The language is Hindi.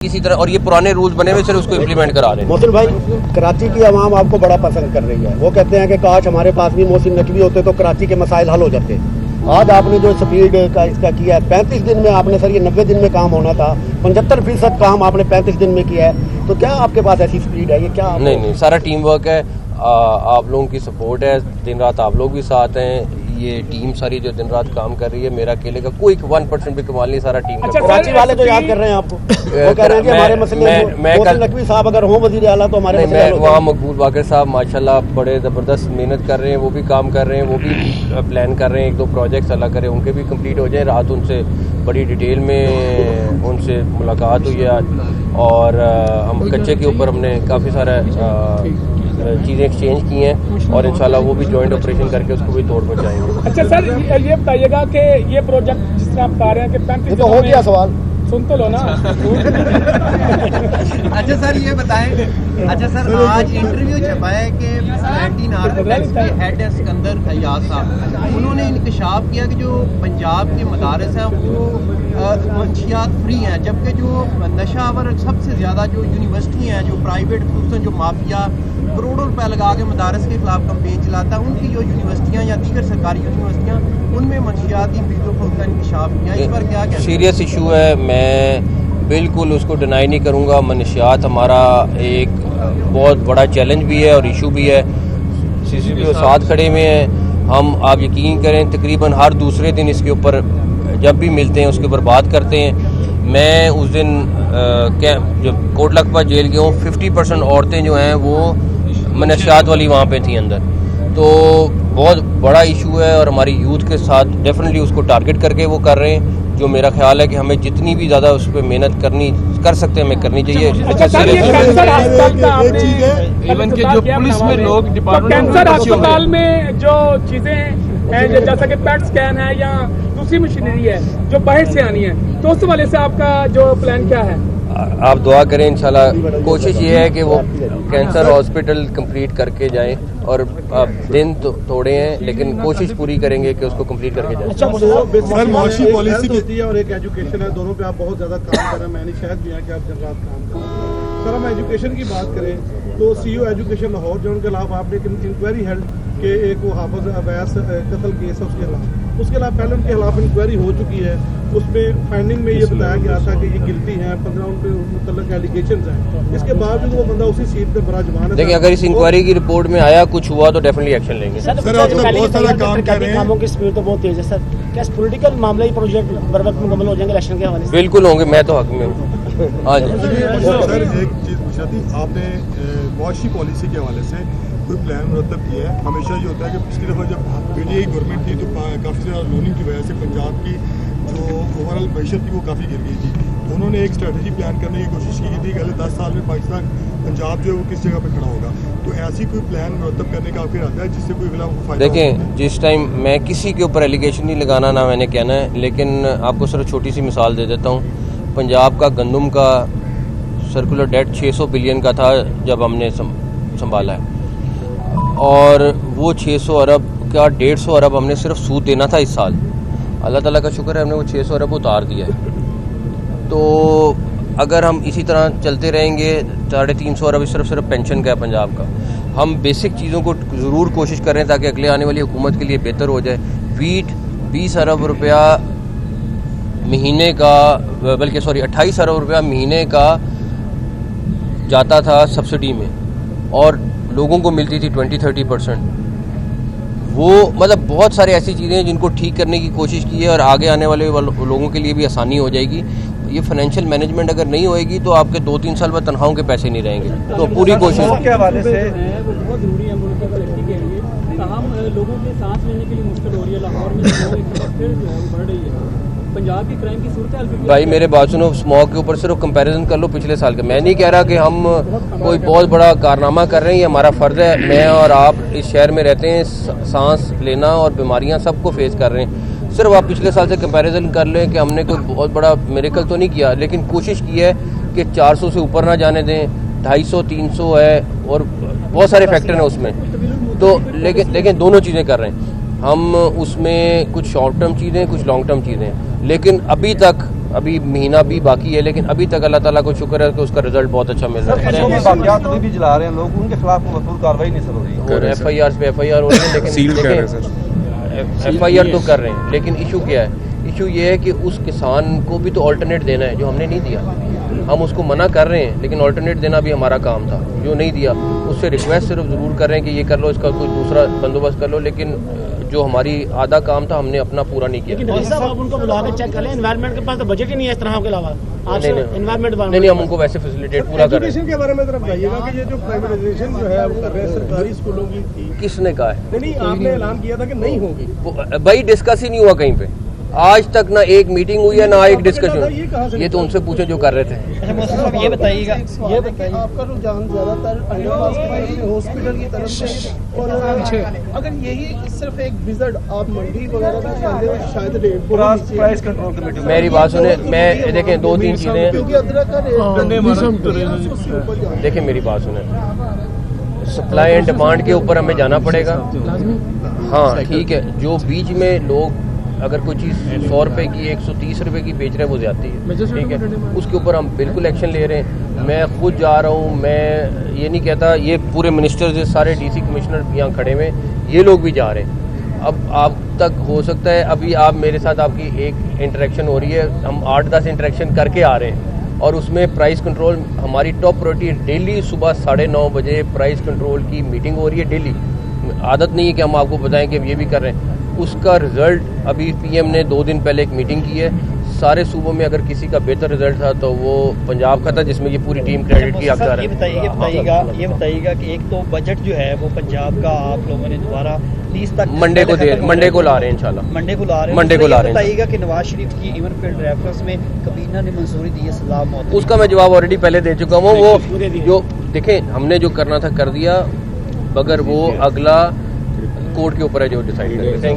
किसी तरह, और ये पुराने रूल्स बने हुए सिर्फ उसको इम्प्लीमेंट करा रहे हैं। मोहसिन भाई, कराची की आवाम आपको बड़ा पसंद कर रही है। वो कहते हैं कि काश हमारे पास भी मोहसिन नकवी होते तो कराची के मसाइल हल हो जाते। आज आपने जो स्पीड का इसका किया है 35 दिन में, आपने सर ये 90 दिन में काम होना था, 75% काम आपने 35 दिन में किया है, तो क्या आपके पास ऐसी स्पीड है? ये क्या नहीं, सारा टीम वर्क है, आप लोगों की सपोर्ट है, दिन रात आप लोग भी साथ हैं। ये टीम सारी जो दिन रात काम कर रही है, मेरा अकेले का कोई 1% भी कमाल नहीं, सारा टीम। अच्छा, कराची वाले तो याद कर रहे हैं आपको, वो कह रहे हैं कि हमारे मसले मोहसिन नकवी साहब अगर हों वज़ीर आला तो हमारे मसले हल हो जाएंगे। वहाँ मकबूल बाकर साहब माशाल्लाह बड़े ज़बरदस्त मेहनत कर रहे हैं, वो भी काम कर रहे हैं, वो भी प्लान कर रहे हैं, 1-2 प्रोजेक्ट्स अल्लाह करे उनके भी कंप्लीट हो जाए। रात उनसे बड़ी डिटेल में उनसे मुलाकात हुई है और हम कच्चे के ऊपर हमने काफ़ी सारा चीज़ें एक्सचेंज की हैं और इंशाल्लाह वो भी जॉइंट ऑपरेशन करके उसको भी तोड़ पहुँचाएंगे। अच्छा सर, ये बताइएगा कि ये प्रोजेक्ट जिस तरह आप बता रहे हैं कि 35 तो हो गया सवाल, सुन तो लो ना। अच्छा सर ये बताएं, अच्छा सर आज इंटरव्यू छपा है कि एंटी नार्कोटिक्स के हेड है सिकंदर फैयाज साहब, उन्होंने इंकशाफ किया कि जो पंजाब के मदारस हैं वो मंशियात फ्री हैं, जबकि जो नशावर सबसे ज़्यादा जो यूनिवर्सिटी हैं, जो प्राइवेट खुसूसन जो माफिया करोड़ों रुपए लगा के मदारस के खिलाफ कंपेन चलाता है, उनकी जो यूनिवर्सिटियाँ या दीगर सरकारी यूनिवर्सिटियाँ उनमें मंशियाती बिल्कुल का इंकशाफ किया। इस पर क्या कहते हैं? सीरियस इशू है, मैं बिल्कुल उसको डिनाई नहीं करूँगा। मनशियात हमारा एक बहुत बड़ा चैलेंज भी है और इशू भी है। CCPO साथ खड़े हुए हैं, हम आप यकीन करें तकरीबन हर दूसरे दिन इसके ऊपर जब भी मिलते हैं उसके ऊपर बात करते हैं। मैं उस दिन जब कोट लखपत जेल गया हूँ, 50% औरतें जो हैं वो मनशियात वाली वहाँ पे थी अंदर, तो बहुत बड़ा इशू है और हमारी यूथ के साथ डेफिनेटली उसको टारगेट करके वो कर रहे हैं। जो मेरा ख्याल है कि हमें जितनी भी ज़्यादा उस पर मेहनत कर सकते हैं, हमें करनी चाहिए। अच्छा सर, ये कैंसर अस्पताल का आपने इवन के जो पुलिस में लोग डिपार्टमेंट कैंसर अस्पताल में जो चीजें हैं जैसा कि पेट स्कैन है या दूसरी मशीनरी है जो बाहर से आनी है, तो उस वाले से आपका जो प्लान क्या है? आप दुआ करें, इंशाल्लाह कोशिश ये है कि वो कैंसर हॉस्पिटल कंप्लीट करके जाएं और अब दिन तो थोड़े हैं लेकिन कोशिश पूरी करेंगे कि उसको कंप्लीट करके जाएं। अच्छा सर, माशी पॉलिसी होती है और एक एजुकेशन है, दोनों पे आप बहुत ज़्यादा काम कर रहे हैं। मैंने शायद भी है कि आप दिन रात काम कर रहे हैं। सर हम एजुकेशन की बात करें तो CEO एजुकेशन लाहौर जो उनके खिलाफ आपने एक इंक्वायरी हेल्ड कि एक वो हाफिज अवैस कत्ल केस है उसके खिलाफ पहले उनके खिलाफ इंक्वायरी हो चुकी है। उसमें फाइंडिंग में ये बताया गया था कि ये गिल्टी हैं, 15 उन पे मुतल्लिक एलिगेशंस हैं। इसके बावजूद वो बंदा उसी सीट पे बराजमान है। देखिए, अगर इस इंक्वायरी की रिपोर्ट में आया कुछ हुआ तो डेफिनेटली एक्शन लेंगे। सर आपने बहुत सारा काम कर रहे हैं, कामों की स्पीड तो बहुत तेज है सर। क्या पॉलिटिकल मामले ही प्रोजेक्ट बर वक्त मुकम्मल हो जाएंगे इलेक्शन के हवाले से? बिल्कुल होंगे, मैं तो हक में हूँ। हाँ जी सर, एक चीज़ पूछना थी, आपने माशी पॉलिसी के हवाले से कोई प्लान मुरतब किया है? हमेशा ये होता है कि पिछली दफ़ा जब PTI गवर्नमेंट थी तो काफ़ी ज़्यादा लोनिंग की वजह से पंजाब की जो ओवरऑल मैशत थी वो काफ़ी गिर गई थी। तो उन्होंने एक स्ट्रेटजी प्लान करने की कोशिश की थी कि अगले 10 साल में पाकिस्तान पंजाब जो है वो किस जगह पे खड़ा होगा। तो ऐसी कोई प्लान मुरतब करने का आपके इरादा है जिससे कोई फिलहाल फायदा? देखें, जिस टाइम मैं किसी के ऊपर एलिगेशन नहीं लगाना ना मैंने कहना है, लेकिन आपको सिर्फ छोटी सी मिसाल दे देता हूँ। पंजाब का गंदम का सर्कुलर डेट 600 बिलियन का था जब हमने संभाला है, और वो 600 अरब का 150 अरब हमने सिर्फ सूद देना था इस साल। अल्लाह ताला का शुक्र है हमने वो 600 अरब उतार दिया है। तो अगर हम इसी तरह चलते रहेंगे, 350 अरब सिर्फ पेंशन का है पंजाब का। हम बेसिक चीज़ों को ज़रूर कोशिश करें ताकि अगले आने वाली हुकूमत के लिए बेहतर हो जाए। वीट 20 अरब रुपया महीने का, बल्कि 28 अरब रुपया महीने का जाता था सब्सिडी में और लोगों को मिलती थी 20-30%। वो मतलब बहुत सारी ऐसी चीज़ें हैं जिनको ठीक करने की कोशिश की है और आगे आने वाले लोगों के लिए भी आसानी हो जाएगी। ये फाइनेंशियल मैनेजमेंट अगर नहीं होएगी तो आपके 2-3 साल बाद तनख्वाहों के पैसे नहीं रहेंगे। तो पूरी कोशिश के हवाले से वो बहुत ज़रूरी है मुल्क की तरक्की के लिए। तमाम लोगों के सांस लेने के लिए मुश्किल हो रही है। लाहौर में फिर बढ़ रही है पंजाब की क्राइम की सूरत हाल। भाई मेरे बात सुनो, स्मॉग के ऊपर सिर्फ कंपैरिजन कर लो पिछले साल का। मैं नहीं कह रहा कि हम कोई बहुत बड़ा कारनामा कर रहे हैं, ये हमारा फ़र्ज़ है। मैं और आप इस शहर में रहते हैं, सांस लेना और बीमारियां सबको फेस कर रहे हैं। सिर्फ आप पिछले साल से कंपैरिजन कर लें कि हमने कोई बहुत बड़ा मिरेकल तो नहीं किया, लेकिन कोशिश की है कि 400 से ऊपर ना जाने दें। 250-300 है और बहुत सारे फैक्टर हैं उसमें। तो लेकिन दोनों चीज़ें कर रहे हैं हम। उसमें कुछ शॉर्ट टर्म चीज़ें, कुछ लॉन्ग टर्म चीज़ें, लेकिन अभी तक अभी महीना भी बाकी है, लेकिन अभी तक अल्लाह ताला को शुक्र है कि उसका रिजल्ट बहुत अच्छा मिल रहा है। बाकियात अभी भी जला रहे हैं लोग, उनके खिलाफ मसूल कार्रवाई नहीं सर हो रही। और FIR पे FIR हो रहे हैं, लेकिन FIR तो कर रहे हैं, लेकिन इशू क्या है? इशू ये है कि उस किसान को भी तो ऑल्टरनेट देना है, जो हमने नहीं दिया। हम उसको मना कर रहे हैं, लेकिन ऑल्टरनेट देना भी हमारा काम था, जो नहीं दिया। उससे रिक्वेस्ट सिर्फ ज़रूर कर रहे हैं कि ये कर लो, इसका कोई दूसरा बंदोबस्त कर लो, लेकिन जो हमारी आधा काम था हमने अपना पूरा नहीं किया। लेकिन साहब आप उनको बुला के चेक कर लें, एनवायरनमेंट के पास तो बजट ही नहीं है इस तरह के अलावा। एनवायरनमेंट नहीं, हम उनको वैसे फैसिलिटेट पूरा कर रहे हैं। के बारे में जरा बताइएगा कि ये जो प्राइवेटाइजेशन जो है आप कर रहे हैं सरकारी स्कूलों की थी, किसने कहा है? नहीं आपने ऐलान किया था कि नहीं होगी। भाई डिस्कस ही नहीं हुआ कहीं पे, आज तक ना एक मीटिंग हुई है ना एक डिस्कशन। ये तो उनसे पूछे जो कर रहे थे। अच्छा मौसम साहब ये बताइएगा, आपका रुझान ज्यादातर अंडरपास के हॉस्पिटल की तरफ से, और अगर यही सिर्फ एक विजिट आप मंडी वगैरह का चाहते हो, शायद प्राइस कंट्रोल कमेटी मेरी बात सुने, मैं देखें 2-3 चीज़ें, क्योंकि अदरक का रेट देखें मेरी बात सुने, सप्लाई एंड डिमांड के ऊपर हमें जाना पड़ेगा। हाँ ठीक है, जो बीच में लोग अगर कोई चीज़ 100 रुपये की 130 रुपये की बेच रहे हैं वो ज़्यादा है, ठीक है, उसके ऊपर हम बिल्कुल एक्शन ले रहे हैं। मैं खुद जा रहा हूँ, मैं ये नहीं कहता, ये पूरे मिनिस्टर्स सारे DC कमिश्नर यहाँ खड़े हुए, ये लोग भी जा रहे हैं। अब आप तक हो सकता है अभी आप मेरे साथ आपकी एक इंटरेक्शन हो रही है, हम 8-10 इंटरेक्शन करके आ रहे हैं, और उसमें प्राइस कंट्रोल हमारी टॉप प्रायोरिटी। डेली सुबह 9:30 बजे प्राइस कंट्रोल की मीटिंग हो रही है डेली। आदत नहीं है कि हम आपको बताएं कि हम ये भी कर रहे हैं। उसका रिजल्ट अभी PM ने 2 दिन पहले एक मीटिंग की है, सारे सूबों में अगर किसी का बेहतर रिजल्ट था तो वो पंजाब का था, जिसमें ये पूरी टीम क्रेडिट की हकदार है। ये बताइएगा कि एक तो बजट जो है वो पंजाब का आप लोगों ने दोबारा 30 तक मंडे को ला रहे हैं इंशाल्लाह। मंडे को ला रहे हैं। बताइएगा कि नवाज शरीफ की इवन फील्ड रेफरेंस में कबीना ने मंजूरी दी है सलाह मौत, उसका मैं जवाब ऑलरेडी पहले दे चुका हूँ। वो जो देखें हमने जो करना था कर दिया, मगर वो अगला कोर्ट के ऊपर है जो डिसाइड करेगा।